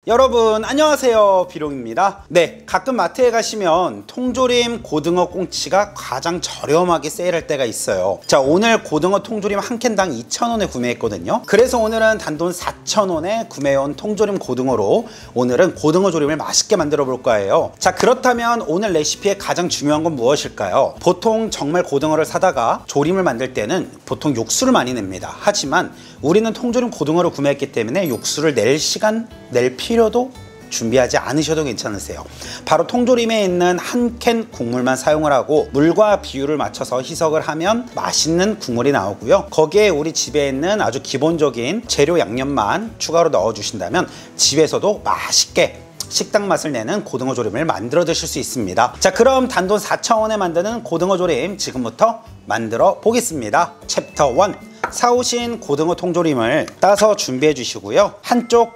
여러분 안녕하세요, 비룡입니다. 네, 가끔 마트에 가시면 통조림 고등어 꽁치가 가장 저렴하게 세일할 때가 있어요. 자, 오늘 고등어 통조림 한 캔당 2,000원에 구매했거든요. 그래서 오늘은 단돈 4,000원에 구매해온 통조림 고등어로 오늘은 고등어 조림을 맛있게 만들어 볼 거예요. 자, 그렇다면 오늘 레시피의 가장 중요한 건 무엇일까요? 보통 정말 고등어를 사다가 조림을 만들 때는 보통 육수를 많이 냅니다. 하지만 우리는 통조림 고등어를 구매했기 때문에 육수를 낼 시간, 낼 필요도 준비하지 않으셔도 괜찮으세요. 바로 통조림에 있는 한 캔 국물만 사용을 하고 물과 비율을 맞춰서 희석을 하면 맛있는 국물이 나오고요. 거기에 우리 집에 있는 아주 기본적인 재료 양념만 추가로 넣어 주신다면 집에서도 맛있게 식당 맛을 내는 고등어 조림을 만들어 드실 수 있습니다. 자, 그럼 단돈 4,000원에 만드는 고등어 조림 지금부터 만들어 보겠습니다. 챕터 1. 사오신 고등어 통조림을 따서 준비해 주시고요. 한쪽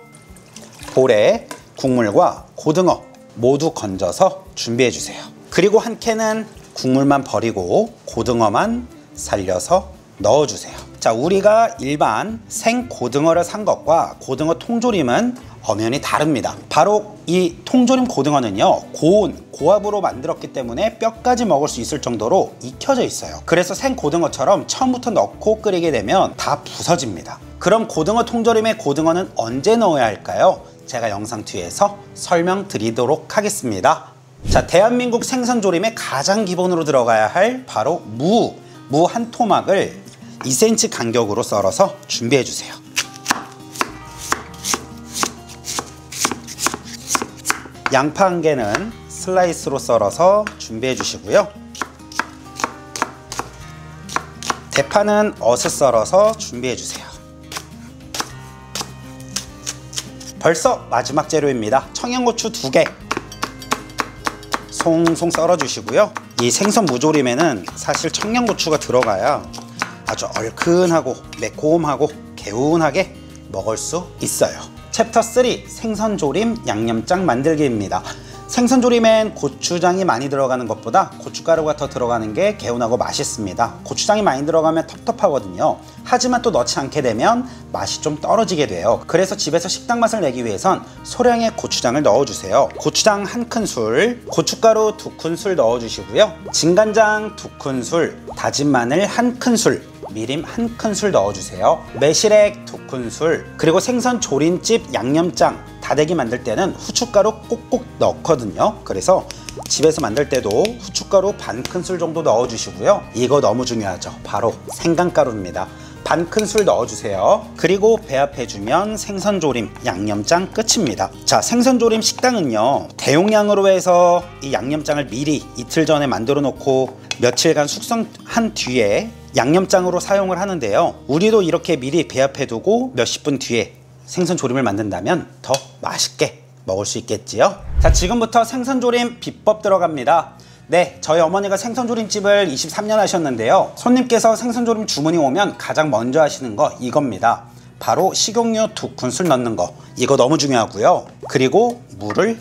볼에 국물과 고등어 모두 건져서 준비해 주세요. 그리고 한 캔은 국물만 버리고 고등어만 살려서 넣어 주세요. 자, 우리가 일반 생 고등어를 산 것과 고등어 통조림은 엄연히 다릅니다. 바로 이 통조림 고등어는요, 고온, 고압으로 만들었기 때문에 뼈까지 먹을 수 있을 정도로 익혀져 있어요. 그래서 생 고등어처럼 처음부터 넣고 끓이게 되면 다 부서집니다. 그럼 고등어 통조림에 고등어는 언제 넣어야 할까요? 제가 영상 뒤에서 설명드리도록 하겠습니다. 자, 대한민국 생선조림의 가장 기본으로 들어가야 할 바로 무 한 토막을 2cm 간격으로 썰어서 준비해 주세요. 양파 한 개는 슬라이스로 썰어서 준비해 주시고요. 대파는 어슷 썰어서 준비해 주세요. 벌써 마지막 재료입니다. 청양고추 2개 송송 썰어 주시고요. 이 생선 무조림에는 사실 청양고추가 들어가야 아주 얼큰하고 매콤하고 개운하게 먹을 수 있어요. 챕터 3. 생선조림 양념장 만들기입니다. 생선조림엔 고추장이 많이 들어가는 것보다 고춧가루가 더 들어가는 게 개운하고 맛있습니다. 고추장이 많이 들어가면 텁텁하거든요. 하지만 또 넣지 않게 되면 맛이 좀 떨어지게 돼요. 그래서 집에서 식당 맛을 내기 위해선 소량의 고추장을 넣어주세요. 고추장 1큰술, 고춧가루 2큰술 넣어주시고요. 진간장 2큰술, 다진 마늘 1큰술, 미림 1큰술 넣어주세요. 매실액 2큰술, 그리고 생선 조림집 양념장 다대기 만들 때는 후춧가루 꼭꼭 넣거든요. 그래서 집에서 만들 때도 후춧가루 반 큰술 정도 넣어주시고요. 이거 너무 중요하죠. 바로 생강가루입니다. 반 큰술 넣어주세요. 그리고 배합해주면 생선조림 양념장 끝입니다. 자, 생선조림 식당은요, 대용량으로 해서 이 양념장을 미리 이틀 전에 만들어 놓고 며칠간 숙성한 뒤에 양념장으로 사용을 하는데요. 우리도 이렇게 미리 배합해두고 몇십 분 뒤에 생선조림을 만든다면 더 맛있게 먹을 수 있겠지요. 자, 지금부터 생선조림 비법 들어갑니다. 네, 저희 어머니가 생선조림집을 23년 하셨는데요. 손님께서 생선조림 주문이 오면 가장 먼저 하시는 거 이겁니다. 바로 식용유 2큰술 넣는 거. 이거 너무 중요하고요. 그리고 물을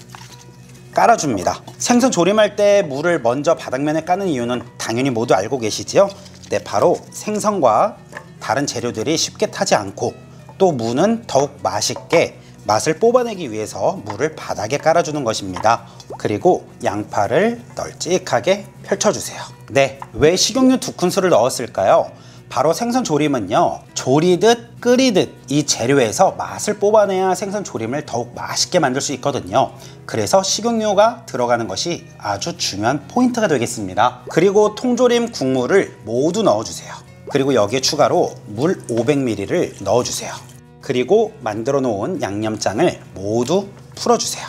깔아줍니다. 생선 조림할 때 물을 먼저 바닥면에 까는 이유는 당연히 모두 알고 계시지요? 네, 바로 생선과 다른 재료들이 쉽게 타지 않고 또 무는 더욱 맛있게 맛을 뽑아내기 위해서 물을 바닥에 깔아주는 것입니다. 그리고 양파를 널찍하게 펼쳐주세요. 네, 왜 식용유 2큰술을 넣었을까요? 바로 생선 조림은요, 조리듯 끓이듯 이 재료에서 맛을 뽑아내야 생선 조림을 더욱 맛있게 만들 수 있거든요. 그래서 식용유가 들어가는 것이 아주 중요한 포인트가 되겠습니다. 그리고 통조림 국물을 모두 넣어주세요. 그리고 여기에 추가로 물 500ml를 넣어주세요. 그리고 만들어 놓은 양념장을 모두 풀어주세요.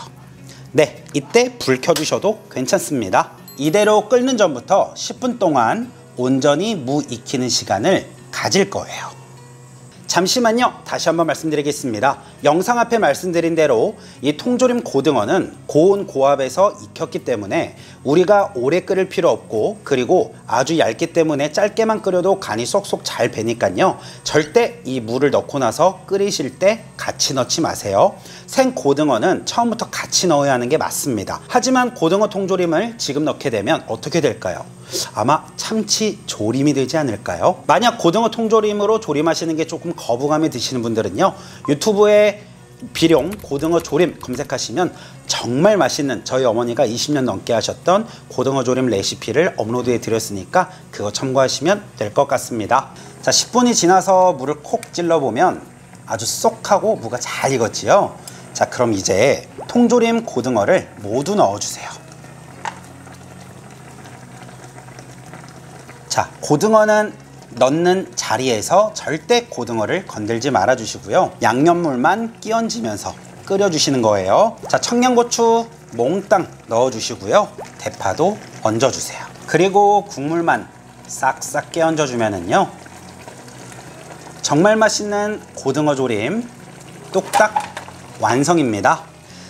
네, 이때 불 켜주셔도 괜찮습니다. 이대로 끓는 전부터 10분 동안 온전히 무 익히는 시간을 가질 거예요. 잠시만요. 다시 한번 말씀드리겠습니다. 영상 앞에 말씀드린 대로 이 통조림 고등어는 고온 고압에서 익혔기 때문에 우리가 오래 끓일 필요 없고, 그리고 아주 얇기 때문에 짧게만 끓여도 간이 쏙쏙 잘 배니까요, 절대 이 물을 넣고 나서 끓이실 때 같이 넣지 마세요. 생 고등어는 처음부터 같이 넣어야 하는 게 맞습니다. 하지만 고등어 통조림을 지금 넣게 되면 어떻게 될까요? 아마 참치 조림이 되지 않을까요? 만약 고등어 통조림으로 조림하시는 게 조금 거부감이 드시는 분들은요, 유튜브에 비룡 고등어 조림 검색하시면 정말 맛있는 저희 어머니가 20년 넘게 하셨던 고등어 조림 레시피를 업로드해 드렸으니까 그거 참고하시면 될 것 같습니다. 자, 10분이 지나서 물을 콕 찔러 보면 아주 쏙하고 무가 잘 익었지요. 자, 그럼 이제 통조림 고등어를 모두 넣어주세요. 자, 고등어는 넣는 자리에서 절대 고등어를 건들지 말아 주시고요. 양념물만 끼얹으면서 끓여 주시는 거예요. 자, 청양고추 몽땅 넣어 주시고요. 대파도 얹어 주세요. 그리고 국물만 싹싹 끼얹어 주면은요, 정말 맛있는 고등어 조림 뚝딱 완성입니다.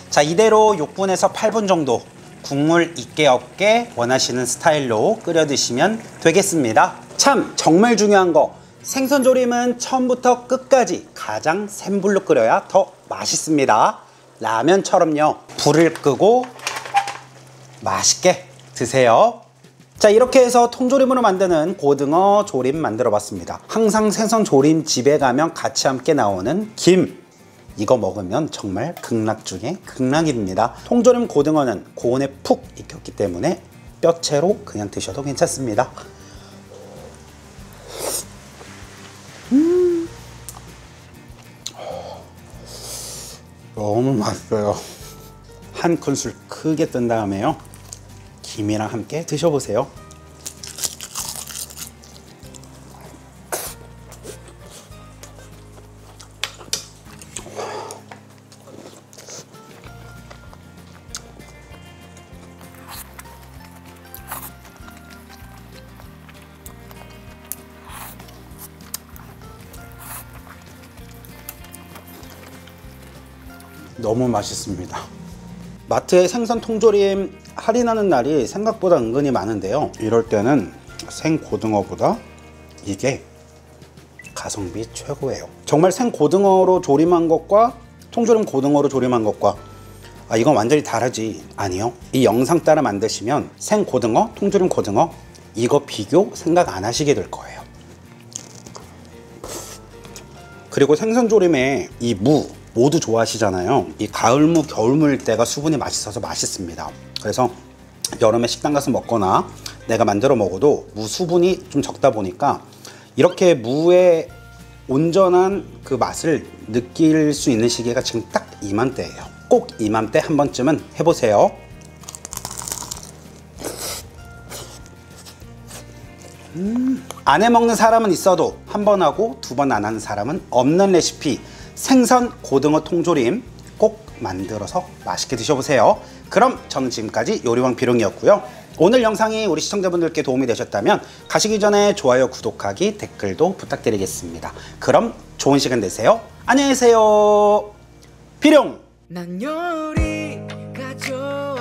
자, 이대로 6분에서 8분 정도 국물 있게 없게 원하시는 스타일로 끓여 드시면 되겠습니다. 참 정말 중요한 거, 생선조림은 처음부터 끝까지 가장 센 불로 끓여야 더 맛있습니다. 라면처럼요, 불을 끄고 맛있게 드세요. 자, 이렇게 해서 통조림으로 만드는 고등어 조림 만들어 봤습니다. 항상 생선조림 집에 가면 같이 함께 나오는 김, 이거 먹으면 정말 극락 중에 극락입니다. 통조림 고등어는 고온에 푹 익혔기 때문에 뼈채로 그냥 드셔도 괜찮습니다. 너무 맛있어요. 한 큰술 크게 뜬 다음에요, 김이랑 함께 드셔보세요. 너무 맛있습니다. 마트에 생선 통조림 할인하는 날이 생각보다 은근히 많은데요, 이럴 때는 생고등어보다 이게 가성비 최고예요. 정말 생고등어로 조림한 것과 통조림 고등어로 조림한 것과 이건 완전히 다르지. 아니요, 이 영상 따라 만드시면 생고등어, 통조림 고등어 이거 비교 생각 안 하시게 될 거예요. 그리고 생선조림에 이 무 모두 좋아하시잖아요. 이 가을무, 겨울무일 때가 수분이 맛있어서 맛있습니다. 그래서 여름에 식당 가서 먹거나 내가 만들어 먹어도 무 수분이 좀 적다 보니까 이렇게 무의 온전한 그 맛을 느낄 수 있는 시기가 지금 딱 이맘때예요. 꼭 이맘때 한 번쯤은 해보세요. 안 해먹는 사람은 있어도 한 번 하고 두 번 안 하는 사람은 없는 레시피, 생선 고등어 통조림 꼭 만들어서 맛있게 드셔보세요. 그럼 저는 지금까지 요리왕 비룡이었고요. 오늘 영상이 우리 시청자분들께 도움이 되셨다면 가시기 전에 좋아요, 구독하기, 댓글도 부탁드리겠습니다. 그럼 좋은 시간 되세요. 안녕히 계세요. 비룡! 난 요리가 좋아.